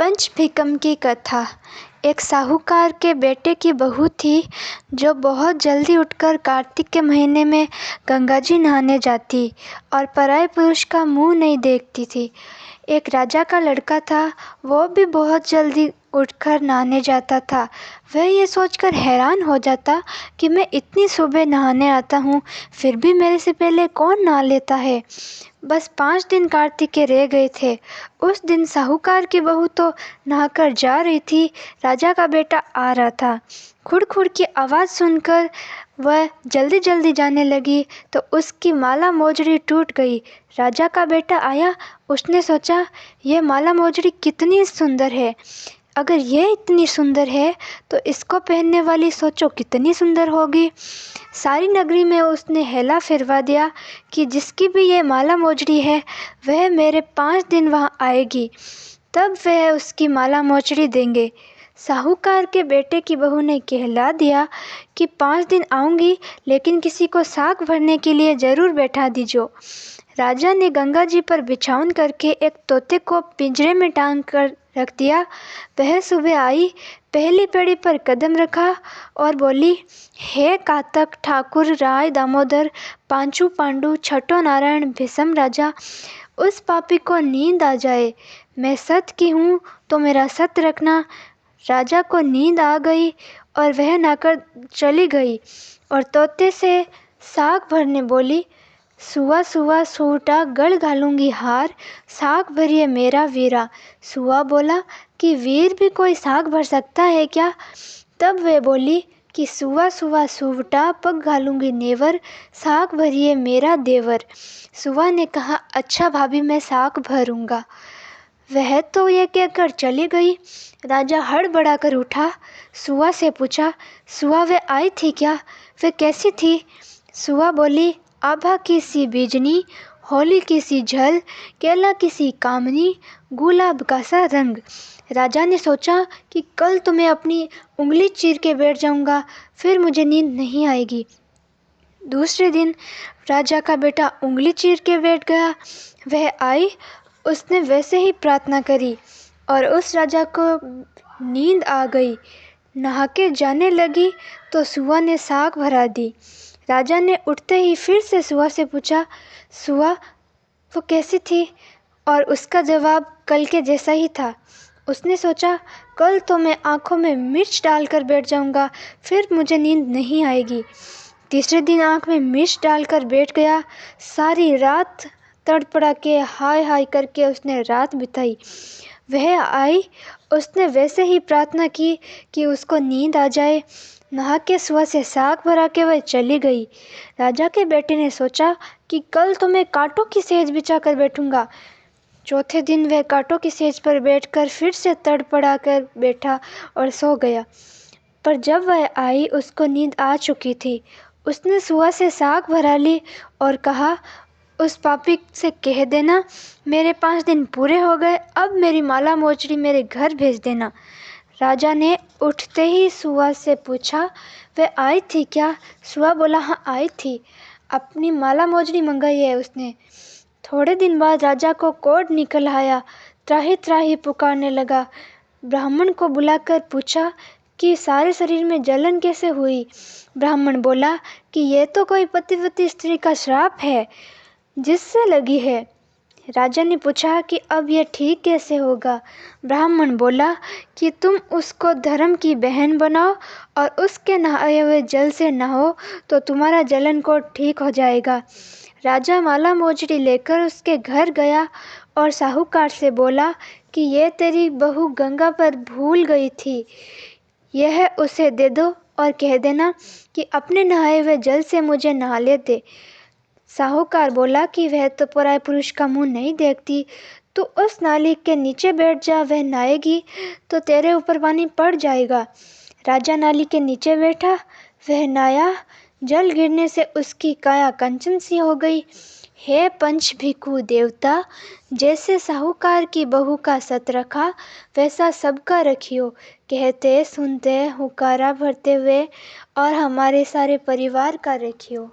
पंच भिकम की कथा। एक साहूकार के बेटे की बहू थी जो बहुत जल्दी उठकर कार्तिक के महीने में गंगा जी नहाने जाती और पराये पुरुष का मुंह नहीं देखती थी। एक राजा का लड़का था, वो भी बहुत जल्दी उठकर नहाने जाता था। वह ये सोचकर हैरान हो जाता कि मैं इतनी सुबह नहाने आता हूँ, फिर भी मेरे से पहले कौन नहा लेता है। बस 5 दिन कार्तिक के रह गए थे। उस दिन साहूकार की बहू तो नहाकर जा रही थी, राजा का बेटा आ रहा था। खुड़ खुड़ की आवाज़ सुनकर वह जल्दी जल्दी जाने लगी तो उसकी माला मोजड़ी टूट गई। राजा का बेटा आया, उसने सोचा यह माला मोजड़ी कितनी सुंदर है, अगर यह इतनी सुंदर है तो इसको पहनने वाली सोचो कितनी सुंदर होगी। सारी नगरी में उसने हेला फिरवा दिया कि जिसकी भी ये माला मोजड़ी है वह मेरे 5 दिन वहाँ आएगी, तब वह उसकी माला मोजड़ी देंगे। साहूकार के बेटे की बहू ने कहला दिया कि 5 दिन आऊँगी, लेकिन किसी को साग भरने के लिए ज़रूर बैठा दीजिए। राजा ने गंगा जी पर बिछावन करके एक तोते को पिंजरे में टांग कर रख दिया। वह सुबह आई, पहली पेड़ी पर कदम रखा और बोली, हे कातक ठाकुर राय दामोदर पांचू पांडु छठो नारायण भीषम राजा, उस पापी को नींद आ जाए। मैं सत की हूँ तो मेरा सत रखना। राजा को नींद आ गई और वह नहाकर चली गई और तोते से साग भरने बोली, सुआ सुआ सूटा गल घालूंगी हार, साग भरिए मेरा वीरा। सुआ बोला कि वीर भी कोई साग भर सकता है क्या? तब वे बोली कि सुआ सुआ सूवटा पग घालूंगी नेवर, साग भरिए मेरा देवर। सुआ ने कहा, अच्छा भाभी, मैं साग भरूंगा। वह तो ये कहकर चली गई। राजा हड़बड़ा कर उठा, सुआ से पूछा, सुआ वे आई थी क्या? वे कैसी थी? सुआ बोली, आभा की सी बीजनी, होली की सी झल, केला की सी कामनी, गुलाब का सा रंग। राजा ने सोचा कि कल तो मैं अपनी उंगली चीर के बैठ जाऊंगा, फिर मुझे नींद नहीं आएगी। दूसरे दिन राजा का बेटा उंगली चीर के बैठ गया। वह आई, उसने वैसे ही प्रार्थना करी और उस राजा को नींद आ गई। नहा के जाने लगी तो सुआ ने साग भरा दी। राजा ने उठते ही फिर से सुआ से पूछा, सुआ वो कैसी थी? और उसका जवाब कल के जैसा ही था। उसने सोचा, कल तो मैं आँखों में मिर्च डालकर बैठ जाऊंगा, फिर मुझे नींद नहीं आएगी। तीसरे दिन आँख में मिर्च डालकर बैठ गया। सारी रात तड़पड़ा के हाय हाय करके उसने रात बिताई। वह आई, उसने वैसे ही प्रार्थना की कि उसको नींद आ जाए। नहा के सुआ से साग भरा के वह चली गई। राजा के बेटे ने सोचा कि कल तो मैं कांटों की सेज बिछा कर बैठूंगा। चौथे दिन वह कांटों की सेज पर बैठकर फिर से तड़पड़ा कर बैठा और सो गया। पर जब वह आई, उसको नींद आ चुकी थी। उसने सुआ से साग भरा ली और कहा, उस पापी से कह देना मेरे 5 दिन पूरे हो गए, अब मेरी माला मोजड़ी मेरे घर भेज देना। राजा ने उठते ही सुआ से पूछा, वह आई थी क्या? सुआ बोला, हाँ आई थी, अपनी माला मोजड़ी मंगाई है उसने। थोड़े दिन बाद राजा को कोढ़ निकल आया, त्राही त्राही पुकारने लगा। ब्राह्मण को बुलाकर पूछा कि सारे शरीर में जलन कैसे हुई? ब्राह्मण बोला कि यह तो कोई पतिव्रती स्त्री का श्राप है जिससे लगी है। राजा ने पूछा कि अब यह ठीक कैसे होगा? ब्राह्मण बोला कि तुम उसको धर्म की बहन बनाओ और उसके नहाए हुए जल से नहाओ तो तुम्हारा जलन को ठीक हो जाएगा। राजा माला मोजड़ी लेकर उसके घर गया और साहूकार से बोला कि यह तेरी बहू गंगा पर भूल गई थी, यह उसे दे दो और कह देना कि अपने नहाए हुए जल से मुझे नहा ले दे। साहूकार बोला कि वह तो पराये पुरुष का मुंह नहीं देखती, तो उस नाली के नीचे बैठ जा, वह नहाएगी तो तेरे ऊपर पानी पड़ जाएगा। राजा नाली के नीचे बैठा, वह नहाया, जल गिरने से उसकी काया कंचन सी हो गई। हे पंच भिखु देवता, जैसे साहूकार की बहू का सत रखा वैसा सबका रखियो। कहते सुनते हुकारा भरते हुए और हमारे सारे परिवार का रखियो।